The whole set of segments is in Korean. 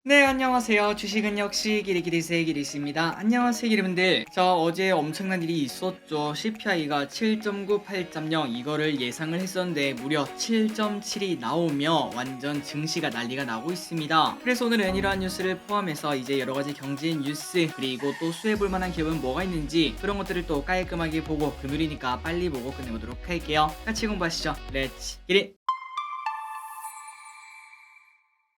네, 안녕하세요. 주식은 역시 기리기리세 기리씨입니다. 안녕하세요, 여러분들. 자, 어제 엄청난 일이 있었죠. CPI가 7.9, 8.0 이거를 예상을 했었는데 무려 7.7이 나오며 완전 증시가 난리가 나고 있습니다. 그래서 오늘은 이러한 뉴스를 포함해서 이제 여러 가지 경제 뉴스 그리고 또 수혜볼 만한 기업은 뭐가 있는지 그런 것들을 또 깔끔하게 보고 금요일이니까 빨리 보고 끝내보도록 할게요. 같이 공부하시죠. 렛츠 기릿!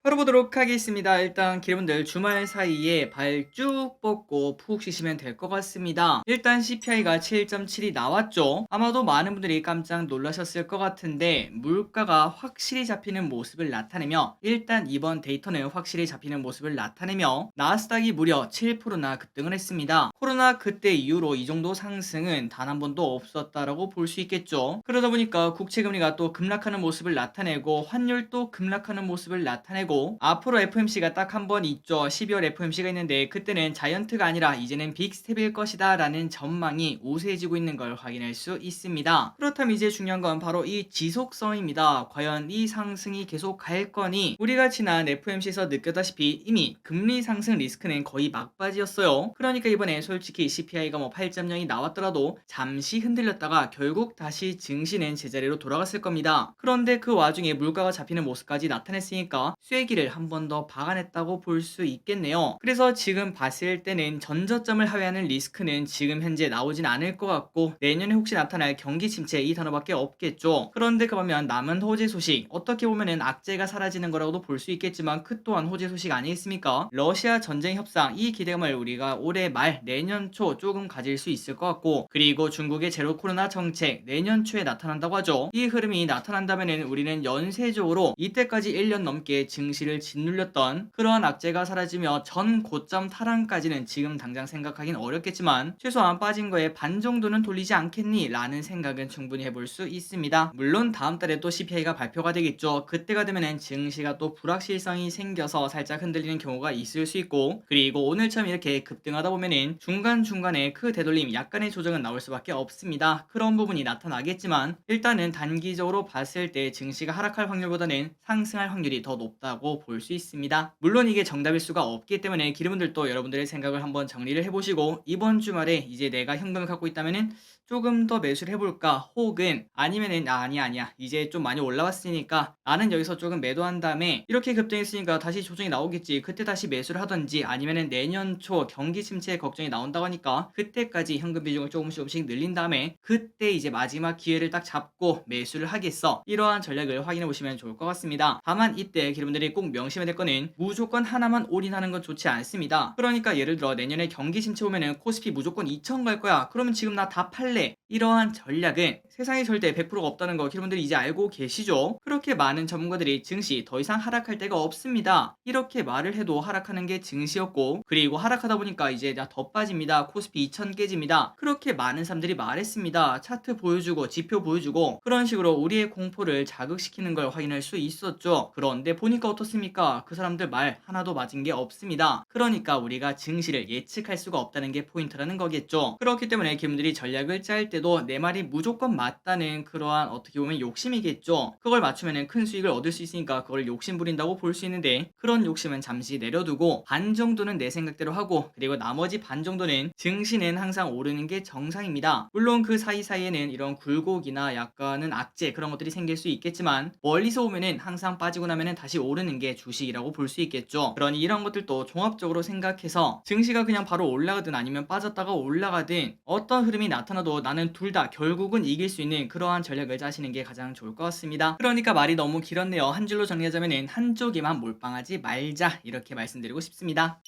바로 보도록 하겠습니다. 일단 여러분들 주말 사이에 발 쭉 뻗고 푹 쉬시면 될 것 같습니다. 일단 CPI가 7.7이 나왔죠. 아마도 많은 분들이 깜짝 놀라셨을 것 같은데 물가가 확실히 잡히는 모습을 나타내며 일단 이번 데이터는 확실히 잡히는 모습을 나타내며 나스닥이 무려 7%나 급등을 했습니다. 코로나 그때 이후로 이 정도 상승은 단 한 번도 없었다라고 볼 수 있겠죠. 그러다 보니까 국채금리가 또 급락하는 모습을 나타내고 환율도 급락하는 모습을 나타내고 앞으로 FOMC가 딱 한 번 있죠. 12월 FOMC가 있는데 그때는 자이언트가 아니라 이제는 빅스텝일 것이다 라는 전망이 우세해지고 있는 걸 확인할 수 있습니다. 그렇다면 이제 중요한 건 바로 이 지속성입니다. 과연 이 상승이 계속 갈 거니 우리가 지난 FOMC에서 느꼈다시피 이미 금리 상승 리스크는 거의 막바지였어요. 그러니까 이번에 솔직히 CPI가 뭐 8.0이 나왔더라도 잠시 흔들렸다가 결국 다시 증시는 제자리로 돌아갔을 겁니다. 그런데 그 와중에 물가가 잡히는 모습까지 나타냈으니까 쐐기를 한 번 더 박아냈다고 볼 수 있겠네요. 그래서 지금 봤을 때는 전저점을 하회하는 리스크는 지금 현재 나오진 않을 것 같고 내년에 혹시 나타날 경기 침체 이 단어밖에 없겠죠. 그런데 그러면 남은 호재 소식 어떻게 보면은 악재가 사라지는 거라고도 볼 수 있겠지만 그 또한 호재 소식 아니겠습니까? 러시아 전쟁 협상 이 기대감을 우리가 올해 말 내년 초 조금 가질 수 있을 것 같고 그리고 중국의 제로 코로나 정책 내년 초에 나타난다고 하죠. 이 흐름이 나타난다면은 우리는 연쇄적으로 이때까지 1년 넘게 증시를 짓눌렸던 그러한 악재가 사라지며 전 고점 탈환까지는 지금 당장 생각하긴 어렵겠지만 최소한 빠진 거에 반 정도는 돌리지 않겠니? 라는 생각은 충분히 해볼 수 있습니다. 물론 다음 달에 또 CPI가 발표가 되겠죠. 그때가 되면은 증시가 또 불확실성이 생겨서 살짝 흔들리는 경우가 있을 수 있고 그리고 오늘처럼 이렇게 급등하다 보면은 중간중간에 그 되돌림 약간의 조정은 나올 수밖에 없습니다. 그런 부분이 나타나겠지만 일단은 단기적으로 봤을 때 증시가 하락할 확률보다는 상승할 확률이 더 높다고 볼 수 있습니다. 물론 이게 정답일 수가 없기 때문에 기름분들도 여러분들의 생각을 한번 정리를 해보시고 이번 주말에 이제 내가 현금을 갖고 있다면은 조금 더 매수를 해볼까 혹은 아니면은 아니야 이제 좀 많이 올라왔으니까 나는 여기서 조금 매도한 다음에 이렇게 급등했으니까 다시 조정이 나오겠지 그때 다시 매수를 하던지 아니면은 내년 초 경기 침체 걱정이 나온다고 하니까 그때까지 현금 비중을 조금씩 늘린 다음에 그때 이제 마지막 기회를 딱 잡고 매수를 하겠어 이러한 전략을 확인해 보시면 좋을 것 같습니다. 다만 이때 여러분들이 꼭 명심해야 될 거는 무조건 하나만 올인하는 건 좋지 않습니다. 그러니까 예를 들어 내년에 경기 침체 오면은 코스피 무조건 2천 갈 거야 그러면 지금 나 다 팔래 이러한 전략은 세상에 절대 100%가 없다는 거 여러분들이 이제 알고 계시죠? 그렇게 많은 전문가들이 증시 더 이상 하락할 데가 없습니다. 이렇게 말을 해도 하락하는 게 증시였고 그리고 하락하다 보니까 이제 더 빠집니다. 코스피 2000 깨집니다. 그렇게 많은 사람들이 말했습니다. 차트 보여주고 지표 보여주고 그런 식으로 우리의 공포를 자극시키는 걸 확인할 수 있었죠. 그런데 보니까 어떻습니까? 그 사람들 말 하나도 맞은 게 없습니다. 그러니까 우리가 증시를 예측할 수가 없다는 게 포인트라는 거겠죠. 그렇기 때문에 기분들이 전략을 짤 때도 내 말이 무조건 맞다는 그러한 어떻게 보면 욕심이겠죠. 그걸 맞추면 큰 수익을 얻을 수 있으니까 그걸 욕심 부린다고 볼 수 있는데 그런 욕심은 잠시 내려두고 반 정도는 내 생각대로 하고 그리고 나머지 반 정도는 증시는 항상 오르는 게 정상입니다. 물론 그 사이사이에는 이런 굴곡이나 약간은 악재 그런 것들이 생길 수 있겠지만 멀리서 오면은 항상 빠지고 나면은 다시 오르는 게 주식이라고 볼 수 있겠죠. 그러니 이런 것들도 종합적으로 생각해서 증시가 그냥 바로 올라가든 아니면 빠졌다가 올라가든 어떤 흐름이 나타나도 나는 둘 다 결국은 이길 수 있는 그러한 전략을 짜시는 게 가장 좋을 것 같습니다. 그러니까 말이 너무 길었네요. 한 줄로 정리하자면은 한쪽에만 몰빵하지 말자 이렇게 말씀드리고 싶습니다.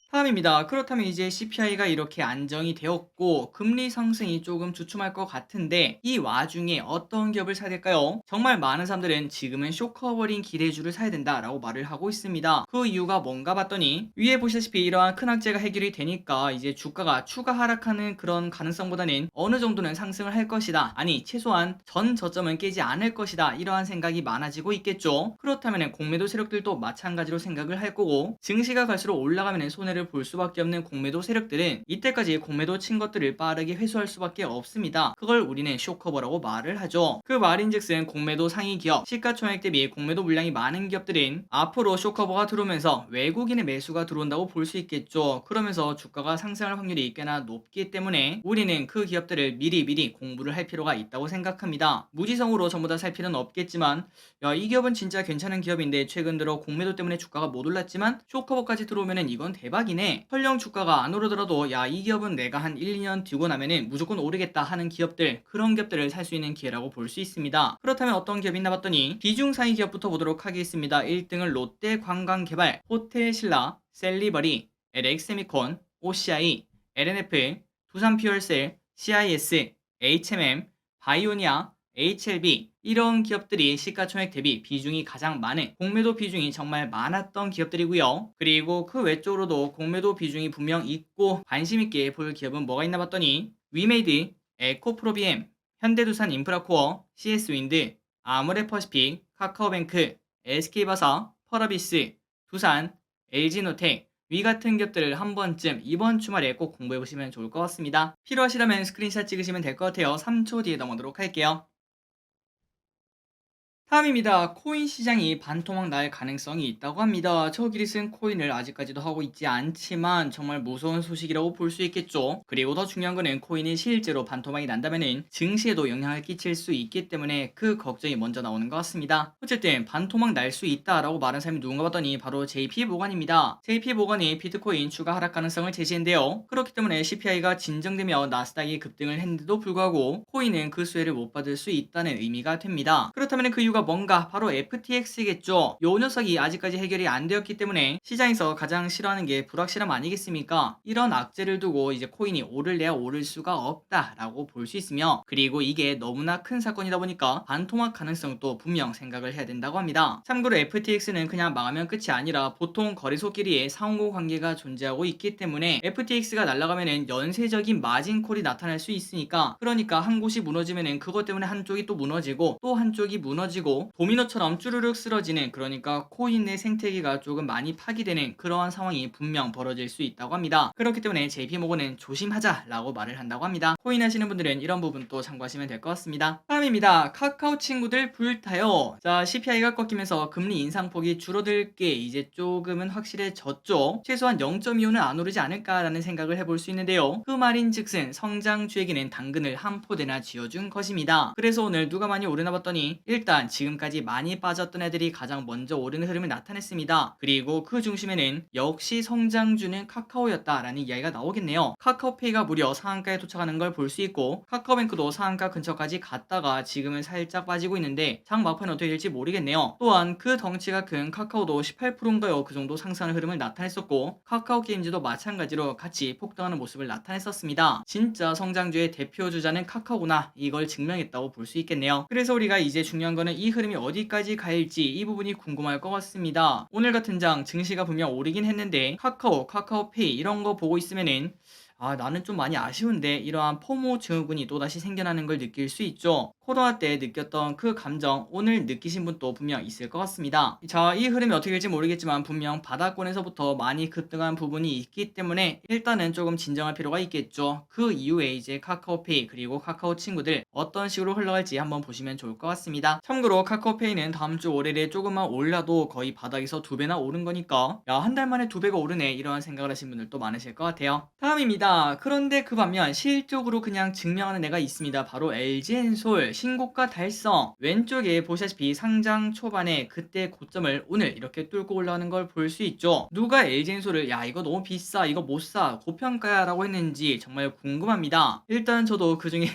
다음입니다. 그렇다면 이제 CPI가 이렇게 안정이 되었고 금리 상승이 조금 주춤할 것 같은데 이 와중에 어떤 기업을 사야 될까요? 정말 많은 사람들은 지금은 쇼커버린 기대주를 사야 된다라고 말을 하고 있습니다. 그 이유가 뭔가 봤더니 위에 보시다시피 이러한 큰 악재가 해결이 되니까 이제 주가가 추가 하락하는 그런 가능성보다는 어느 정도는 상승을 할 것이다. 아니 최소한 전 저점은 깨지 않을 것이다. 이러한 생각이 많아지고 있겠죠. 그렇다면 공매도 세력들도 마찬가지로 생각을 할 거고 증시가 갈수록 올라가면 손해를 손해를 볼 수밖에 없는 공매도 세력들은 이때까지 공매도 친 것들을 빠르게 회수할 수밖에 없습니다. 그걸 우리는 쇼커버라고 말을 하죠. 그 말인즉슨 공매도 상위 기업, 시가총액 대비 공매도 물량이 많은 기업들은 앞으로 쇼커버가 들어오면서 외국인의 매수가 들어온다고 볼 수 있겠죠. 그러면서 주가가 상승할 확률이 꽤나 높기 때문에 우리는 그 기업들을 미리 공부를 할 필요가 있다고 생각합니다. 무지성으로 전부 다 살 필요는 없겠지만 이 기업은 진짜 괜찮은 기업인데 최근 들어 공매도 때문에 주가가 못 올랐지만 쇼커버까지 들어오면은 이건 대박이네. 설령 주가가 안 오르더라도 이 기업은 내가 한 1, 2년 두고 나면은 무조건 오르겠다 하는 기업들, 그런 기업들을 살 수 있는 기회라고 볼 수 있습니다. 그렇다면 어떤 기업이 있나 봤더니 비중 상위 기업부터 보도록 하겠습니다. 1등은 롯데관광개발, 호텔신라, 셀리버리, LX세미콘, OCI, LNF, 두산퓨얼셀, CIS, HMM, 바이오니아, HLB, 이런 기업들이 시가총액 대비 비중이 가장 많은, 공매도 비중이 정말 많았던 기업들이고요. 그리고 그 외적으로도 공매도 비중이 분명 있고 관심 있게 볼 기업은 뭐가 있나 봤더니 위메이드, 에코프로비엠, 현대두산 인프라코어, CS윈드, 아모레퍼시픽, 카카오뱅크, SK바사, 펄어비스, 두산, LG노텍, 위 같은 기업들을 한 번쯤 이번 주말에 꼭 공부해보시면 좋을 것 같습니다. 필요하시다면 스크린샷 찍으시면 될 것 같아요. 3초 뒤에 넘어가도록 할게요. 다음입니다. 코인 시장이 반토막 날 가능성이 있다고 합니다. 저길이 쓴 코인을 아직까지도 하고 있지 않지만 정말 무서운 소식이라고 볼 수 있겠죠. 그리고 더 중요한 거는 코인이 실제로 반토막이 난다면은 증시에도 영향을 끼칠 수 있기 때문에 그 걱정이 먼저 나오는 것 같습니다. 어쨌든 반토막 날 수 있다라고 말한 사람이 누군가 봤더니 바로 JP모건입니다. JP모건이 비트코인 추가 하락 가능성을 제시했는데요. 그렇기 때문에 CPI가 진정되며 나스닥이 급등을 했는데도 불구하고 코인은 그 수혜를 못 받을 수 있다는 의미가 됩니다. 그렇다면 그 이유가 뭔가? 바로 FTX겠죠. 요 녀석이 아직까지 해결이 안 되었기 때문에 시장에서 가장 싫어하는 게 불확실함 아니겠습니까? 이런 악재를 두고 이제 코인이 오를래야 오를 수가 없다라고 볼 수 있으며, 그리고 이게 너무나 큰 사건이다 보니까 반토막 가능성도 분명 생각을 해야 된다고 합니다. 참고로 FTX는 그냥 망하면 끝이 아니라 보통 거래소끼리의 상호 관계가 존재하고 있기 때문에 FTX가 날아가면은 연쇄적인 마진콜이 나타날 수 있으니까, 그러니까 한 곳이 무너지면은 그것 때문에 한쪽이 또 무너지고 또 한쪽이 무너지고 도미노처럼 쭈르륵 쓰러지는, 그러니까 코인 내 생태계가 조금 많이 파기되는 그러한 상황이 분명 벌어질 수 있다고 합니다. 그렇기 때문에 JP모건은 조심하자라고 말을 한다고 합니다. 코인 하시는 분들은 이런 부분도 참고하시면 될 것 같습니다. 다음입니다. 카카오 친구들 불타요. 자, CPI가 꺾이면서 금리 인상폭이 줄어들 게 이제 조금은 확실해졌죠. 최소한 0.25는 안 오르지 않을까라는 생각을 해볼 수 있는데요. 그 말인즉슨 성장주에게는 당근을 한 포대나 쥐어준 것입니다. 그래서 오늘 누가 많이 오르나 봤더니 일단 지금까지 많이 빠졌던 애들이 가장 먼저 오르는 흐름을 나타냈습니다. 그리고 그 중심에는 역시 성장주는 카카오였다라는 이야기가 나오겠네요. 카카오페이가 무려 상한가에 도착하는 걸 볼 수 있고 카카오뱅크도 상한가 근처까지 갔다가 지금은 살짝 빠지고 있는데 장 막판은 어떻게 될지 모르겠네요. 또한 그 덩치가 큰 카카오도 18%인가요? 그 정도 상승하는 흐름을 나타냈었고 카카오게임즈도 마찬가지로 같이 폭등하는 모습을 나타냈었습니다. 진짜 성장주의 대표 주자는 카카오구나, 이걸 증명했다고 볼 수 있겠네요. 그래서 우리가 이제 중요한 거는 이 흐름이 어디까지 갈지 이 부분이 궁금할 것 같습니다. 오늘 같은 장 증시가 분명 오르긴 했는데 카카오, 카카오페이 이런 거 보고 있으면은 나는 좀 많이 아쉬운데, 이러한 포모 증후군이 또다시 생겨나는 걸 느낄 수 있죠. 코로나 때 느꼈던 그 감정 오늘 느끼신 분도 분명 있을 것 같습니다. 자, 이 흐름이 어떻게 될지 모르겠지만 분명 바닥권에서부터 많이 급등한 부분이 있기 때문에 일단은 조금 진정할 필요가 있겠죠. 그 이후에 이제 카카오페이 그리고 카카오 친구들 어떤 식으로 흘러갈지 한번 보시면 좋을 것 같습니다. 참고로 카카오페이는 다음 주 월요일에 조금만 올라도 거의 바닥에서 2배나 오른 거니까 한 달 만에 2배가 오르네, 이런 생각을 하신 분들도 많으실 것 같아요. 다음입니다. 그런데 그 반면 실적으로 그냥 증명하는 애가 있습니다. 바로 LG엔솔 신고가 달성. 왼쪽에 보시다시피 상장 초반에 그때 고점을 오늘 이렇게 뚫고 올라가는 걸 볼 수 있죠. 누가 LG엔솔을 이거 너무 비싸, 이거 못사, 고평가야 라고 했는지 정말 궁금합니다. 일단 저도 그중에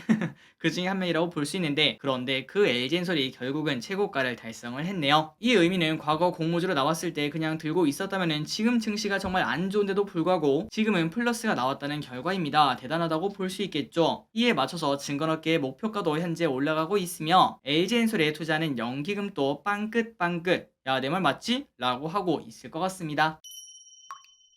그중에 한 명이라고 볼 수 있는데, 그런데 그 LG엔솔이 결국은 최고가를 달성을 했네요. 이 의미는 과거 공모주로 나왔을 때 그냥 들고 있었다면은 지금 증시가 정말 안 좋은데도 불구하고 지금은 플러스가 나왔다는 결과입니다. 대단하다고 볼 수 있겠죠. 이에 맞춰서 증권업계의 목표가도 현재 올라가고 있으며 LG엔솔에 투자하는 연기금도 빵긋빵긋 내 말 맞지? 라고 하고 있을 것 같습니다.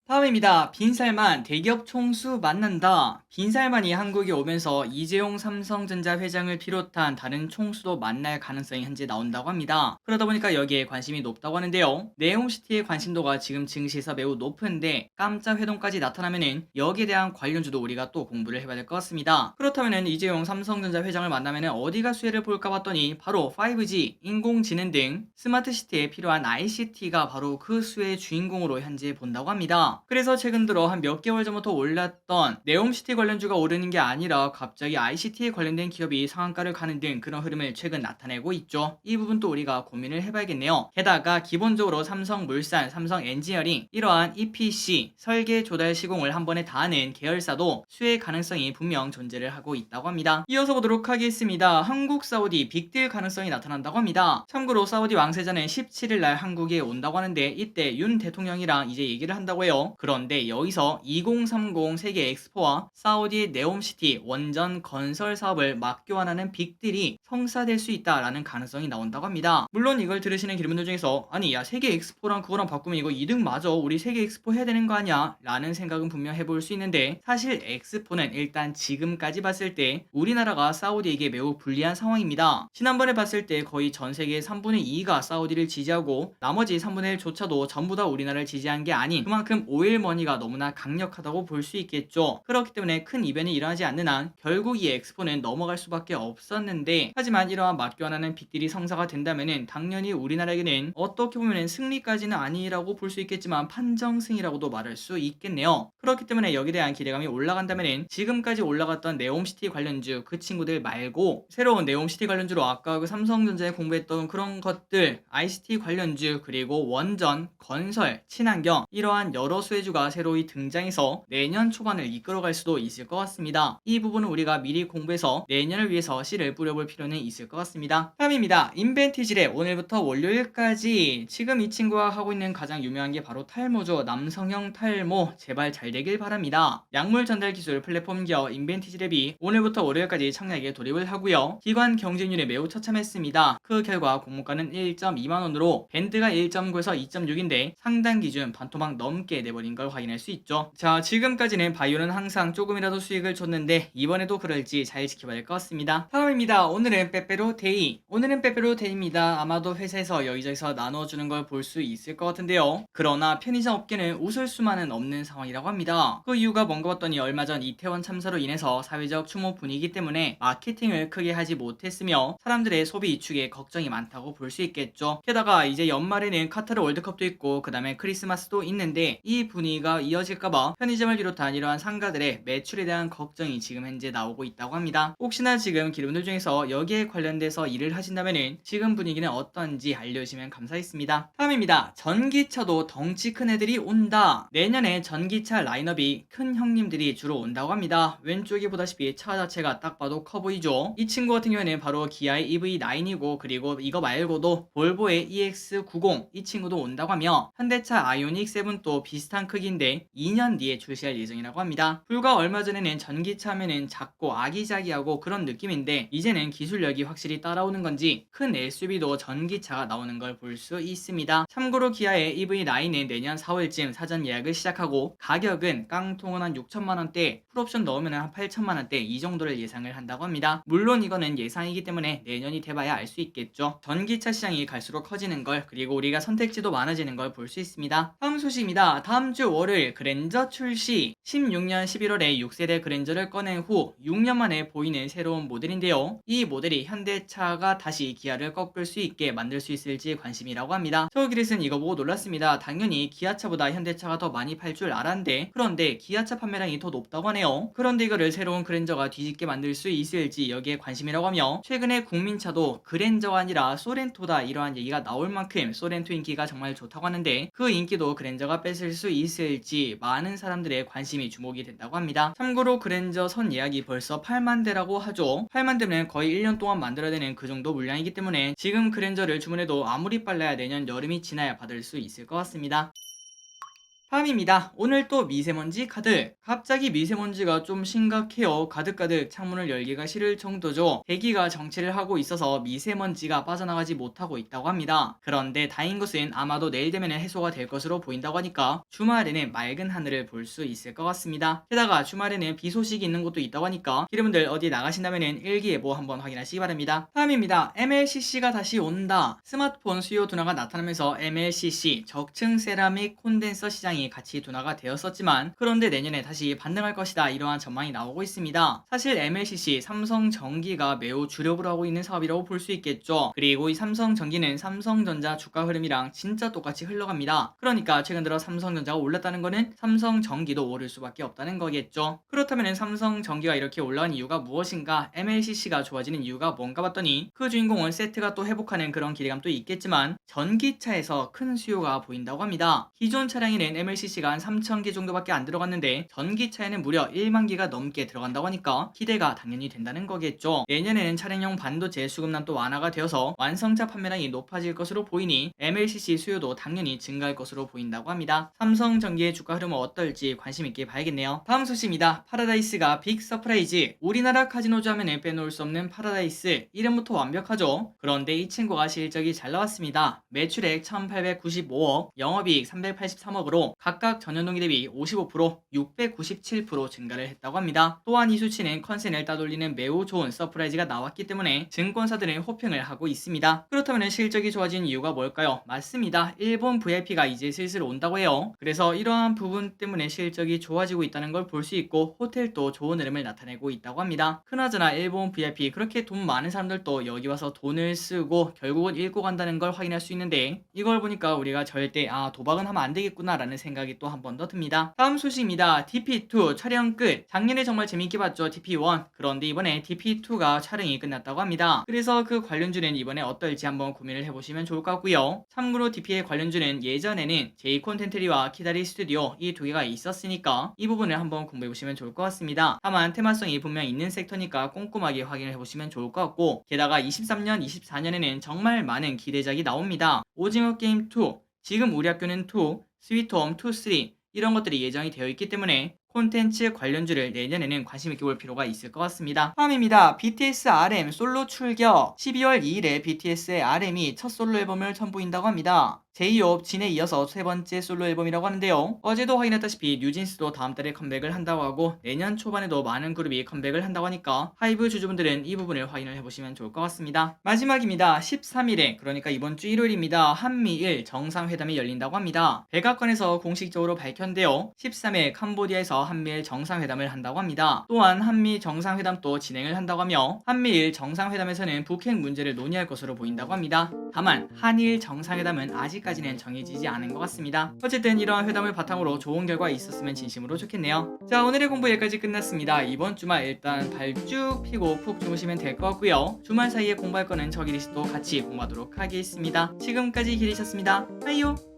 다음입니다. 빈살만 대기업 총수 만난다. 빈살만이 한국에 오면서 이재용 삼성전자 회장을 비롯한 다른 총수도 만날 가능성이 현재 나온다고 합니다. 그러다 보니까 여기에 관심이 높다고 하는데요. 네옴시티의 관심도가 지금 증시에서 매우 높은데 깜짝 회동까지 나타나면은 여기에 대한 관련주도 우리가 또 공부를 해봐야 될 것 같습니다. 그렇다면은 이재용 삼성전자 회장을 만나면은 어디가 수혜를 볼까 봤더니 바로 5G, 인공지능 등 스마트시티에 필요한 ICT가 바로 그 수혜의 주인공으로 현재 본다고 합니다. 그래서 최근 들어 한 몇 개월 전부터 올랐던 네옴시티 관련주가 오르는 게 아니라 갑자기 ICT에 관련된 기업이 상한가를 가는 등 그런 흐름을 최근 나타내고 있죠. 이 부분도 우리가 고민을 해봐야겠네요. 게다가 기본적으로 삼성물산, 삼성엔지니어링 이러한 EPC 설계 조달 시공을 한 번에 다 하는 계열사도 수혜 가능성이 분명 존재를 하고 있다고 합니다. 이어서 보도록 하겠습니다. 한국 사우디 빅딜 가능성이 나타난다고 합니다. 참고로 사우디 왕세자는 17일 날 한국에 온다고 하는데 이때 윤 대통령이랑 이제 얘기를 한다고 해요. 그런데 여기서 2030 세계 엑스포와 사우디 네옴시티 원전 건설 사업을 맞교환하는 빅딜이 성사될 수 있다라는 가능성이 나온다고 합니다. 물론 이걸 들으시는 기름분들 중에서 아니 야 세계 엑스포랑 그거랑 바꾸면 이거 이득 맞아 우리 세계 엑스포 해야 되는 거 아니야 라는 생각은 분명 해볼 수 있는데 사실 엑스포는 일단 지금까지 봤을 때 우리나라가 사우디에게 매우 불리한 상황입니다. 지난번에 봤을 때 거의 전 세계의 3분의 2가 사우디를 지지하고 나머지 3분의 1조차도 전부 다 우리나라를 지지한 게 아닌 그만큼 오일머니가 너무나 강력하다고 볼 수 있겠죠. 그렇기 때문에 큰 이변이 일어나지 않는 한 결국 이 엑스포는 넘어갈 수밖에 없었는데 하지만 이러한 맞교환하는 빅딜이 성사가 된다면은 당연히 우리나라에게는 어떻게 보면 승리까지는 아니라고 볼 수 있겠지만 판정승이라고도 말할 수 있겠네요. 그렇기 때문에 여기에 대한 기대감이 올라간다면은 지금까지 올라갔던 네옴시티 관련주 그 친구들 말고 새로운 네옴시티 관련주로 아까 그 삼성전자에 공부했던 그런 것들 ICT 관련주 그리고 원전, 건설, 친환경 이러한 여러 수혜주가 새로이 등장해서 내년 초반을 이끌어갈 수도 있을 것 같습니다. 이 부분은 우리가 미리 공부해서 내년을 위해서 씨를 뿌려볼 필요는 있을 것 같습니다. 다음입니다. 인벤티지랩 오늘부터 월요일까지 지금 이 친구가 하고 있는 가장 유명한 게 바로 탈모죠. 남성형 탈모 제발 잘 되길 바랍니다. 약물 전달 기술 플랫폼 기업 인벤티지랩이 오늘부터 월요일까지 청약에 돌입을 하고요. 기관 경쟁률이 매우 처참했습니다. 그 결과 공모가는 1.2만원으로 밴드가 1.9에서 2.6인데 상단 기준 반토막 넘게 내버린 걸 확인할 수 있죠. 자, 지금까지는 바이오는 항상 조금이라도 수익을 줬는데 이번에도 그럴지 잘 지켜봐야 될 것 같습니다. 다음입니다. 오늘은 빼빼로데이. 오늘은 빼빼로데이입니다. 아마도 회사에서 여기저기서 나눠주는 걸 볼 수 있을 것 같은데요. 그러나 편의점 업계는 웃을 수만은 없는 상황이라고 합니다. 그 이유가 뭔가 봤더니 얼마 전 이태원 참사로 인해서 사회적 추모 분위기 때문에 마케팅을 크게 하지 못했으며 사람들의 소비 이축에 걱정이 많다고 볼 수 있겠죠. 게다가 이제 연말에는 카타르 월드컵도 있고 그 다음에 크리스마스도 있는데 이 분위기가 이어질까봐 편의점을 비롯한 이러한 상가들의 매출에 대한 걱정이 지금 현재 나오고 있다고 합니다. 혹시나 지금 기름들 중에서 여기에 관련돼서 일을 하신다면 지금 분위기는 어떤지 알려주시면 감사하겠습니다. 다음입니다. 전기차도 덩치 큰 애들이 온다. 내년에 전기차 라인업이 큰 형님들이 주로 온다고 합니다. 왼쪽에 보다시피 차 자체가 딱 봐도 커 보이죠. 이 친구 같은 경우에는 바로 기아의 EV9이고 그리고 이거 말고도 볼보의 EX90 이 친구도 온다고 하며 현대차 아이오닉 7도 비슷한 크기인데 2년 뒤에 출시할 예정이라고 합니다. 불과 얼마 전에는 전기차 하면은 작고 아기자기하고 그런 느낌인데 이제는 기술력이 확실히 따라오는 건지 큰 SUV도 전기차가 나오는 걸 볼 수 있습니다. 참고로 기아의 EV9은 내년 4월쯤 사전 예약을 시작하고 가격은 깡통은 한 6천만원대 풀옵션 넣으면 한 8천만원대 이 정도를 예상을 한다고 합니다. 물론 이거는 예상이기 때문에 내년이 돼봐야 알 수 있겠죠. 전기차 시장이 갈수록 커지는 걸 그리고 우리가 선택지도 많아지는 걸 볼 수 있습니다. 다음 소식입니다. 다음 주 월요일 그랜저 출시 16년 11월에 6세대 그랜저를 꺼낸 후 6년 만에 보이는 새로운 모델인데요. 이 모델이 현대차가 다시 기아를 꺾을 수 있게 만들 수 있을지 관심이라고 합니다. 저기릿은 이거 보고 놀랐습니다. 당연히 기아차보다 현대차가 더 많이 팔 줄 알았는데 그런데 기아차 판매량이 더 높다고 하네요. 그런데 이거를 새로운 그랜저가 뒤집게 만들 수 있을지 여기에 관심이라고 하며 최근에 국민차도 그랜저가 아니라 소렌토다 이러한 얘기가 나올 만큼 소렌토 인기가 정말 좋다고 하는데 그 인기도 그랜저가 뺏을 수 있을지 많은 사람들의 관심이 주목이 된다고 합니다. 참고로 그랜저 선 예약이 벌써 8만 대라고 하죠. 8만 대면 거의 1년 동안 만들어야 되는 그 정도 물량이기 때문에 지금 그랜저를 주문해도 아무리 빨라야 내년 여름이 지나야 받을 수 있을 것 같습니다. 밤입니다. 오늘 또 미세먼지 카드. 갑자기 미세먼지가 좀 심각해요. 가득가득 창문을 열기가 싫을 정도죠. 대기가 정체를 하고 있어서 미세먼지가 빠져나가지 못하고 있다고 합니다. 그런데 다행인 것은 아마도 내일 되면 해소가 될 것으로 보인다고 하니까 주말에는 맑은 하늘을 볼 수 있을 것 같습니다. 게다가 주말에는 비 소식이 있는 곳도 있다고 하니까 여러분들 어디 나가신다면 일기예보 한번 확인하시기 바랍니다. 다음입니다. MLCC가 다시 온다. 스마트폰 수요 둔화가 나타나면서 MLCC 적층 세라믹 콘덴서 시장이 같이 둔화가 되었었지만 그런데 내년에 다시 반등할 것이다, 이러한 전망이 나오고 있습니다. 사실 MLCC 삼성전기가 매우 주력으로 하고 있는 사업이라고 볼 수 있겠죠. 그리고 이 삼성전기는 삼성전자 주가 흐름이랑 진짜 똑같이 흘러갑니다. 그러니까 최근 들어 삼성전자가 올랐다는 거는 삼성전기도 오를 수밖에 없다는 거겠죠. 그렇다면 삼성전기가 이렇게 올라온 이유가 무엇인가, MLCC가 좋아지는 이유가 뭔가 봤더니 그 주인공은 세트가 또 회복하는 그런 기대감도 있겠지만 전기차에서 큰 수요가 보인다고 합니다. 기존 차량에는 MLCC가 한 3,000개 정도밖에 안 들어갔는데 전기차에는 무려 1만 개가 넘게 들어간다고 하니까 기대가 당연히 된다는 거겠죠. 내년에는 차량용 반도체 수급난도 완화가 되어서 완성차 판매량이 높아질 것으로 보이니 MLCC 수요도 당연히 증가할 것으로 보인다고 합니다. 삼성전기의 주가 흐름은 어떨지 관심 있게 봐야겠네요. 다음 소식입니다. 파라다이스가 빅 서프라이즈. 우리나라 카지노주 하면은 빼놓을 수 없는 파라다이스. 이름부터 완벽하죠. 그런데 이 친구가 실적이 잘 나왔습니다. 매출액 1895억, 영업이익 383억으로 각각 전년동기 대비 55%, 697% 증가를 했다고 합니다. 또한 이 수치는 컨센을 따돌리는 매우 좋은 서프라이즈가 나왔기 때문에 증권사들은 호평을 하고 있습니다. 그렇다면 실적이 좋아진 이유가 뭘까요? 맞습니다. 일본 VIP가 이제 슬슬 온다고 해요. 그래서 이러한 부분 때문에 실적이 좋아지고 있다는 걸 볼 수 있고 호텔도 좋은 흐름을 나타내고 있다고 합니다. 그나저나 일본 VIP 그렇게 돈 많은 사람들도 여기 와서 돈을 쓰고 결국은 잃고 간다는 걸 확인할 수 있는데 이걸 보니까 우리가 절대 도박은 하면 안 되겠구나 라는 생각이 또 한 번 더 듭니다. 다음 소식입니다. DP2 촬영 끝. 작년에 정말 재밌게 봤죠, DP1. 그런데 이번에 DP2가 촬영이 끝났다고 합니다. 그래서 그 관련주는 이번에 어떨지 한번 고민을 해보시면 좋을 것 같고요. 참고로 DP의 관련주는 예전에는 제이콘텐트리와 키다리 스튜디오 이 두 개가 있었으니까 이 부분을 한번 공부해보시면 좋을 것 같습니다. 다만 테마성이 분명 있는 섹터니까 꼼꼼하게 확인을 해보시면 좋을 것 같고, 게다가 23년, 24년에는 정말 많은 기대작이 나옵니다. 오징어 게임 2, 지금 우리 학교는 2, 스위트홈 2, 3 이런 것들이 예정이 되어 있기 때문에 콘텐츠 관련주를 내년에는 관심 있게 볼 필요가 있을 것 같습니다. 다음입니다. BTS RM 솔로 출격. 12월 2일에 BTS의 RM이 첫 솔로 앨범을 선보인다고 합니다. 제이홉 진에 이어서 세 번째 솔로 앨범이라고 하는데요. 어제도 확인했다시피 뉴진스도 다음 달에 컴백을 한다고 하고 내년 초반에도 많은 그룹이 컴백을 한다고 하니까 하이브 주주분들은 이 부분을 확인을 해보시면 좋을 것 같습니다. 마지막입니다. 13일에 그러니까 이번 주 일요일입니다. 한미일 정상회담이 열린다고 합니다. 백악관에서 공식적으로 밝혔는데요. 13일 캄보디아에서 한미일 정상회담을 한다고 합니다. 또한 한미 정상회담도 진행을 한다고 하며 한미일 정상회담에서는 북핵 문제를 논의할 것으로 보인다고 합니다. 다만 한일 정상회담은 아직까지는 정해지지 않은 것 같습니다. 어쨌든 이러한 회담을 바탕으로 좋은 결과 있었으면 진심으로 좋겠네요. 자, 오늘의 공부 여기까지 끝났습니다. 이번 주말 일단 발 쭉 피고 푹 주무시면 될 것 같고요. 주말 사이에 공부할 거는 저기리스도 같이 공부하도록 하겠습니다. 지금까지 기리셨습니다. 빠이요.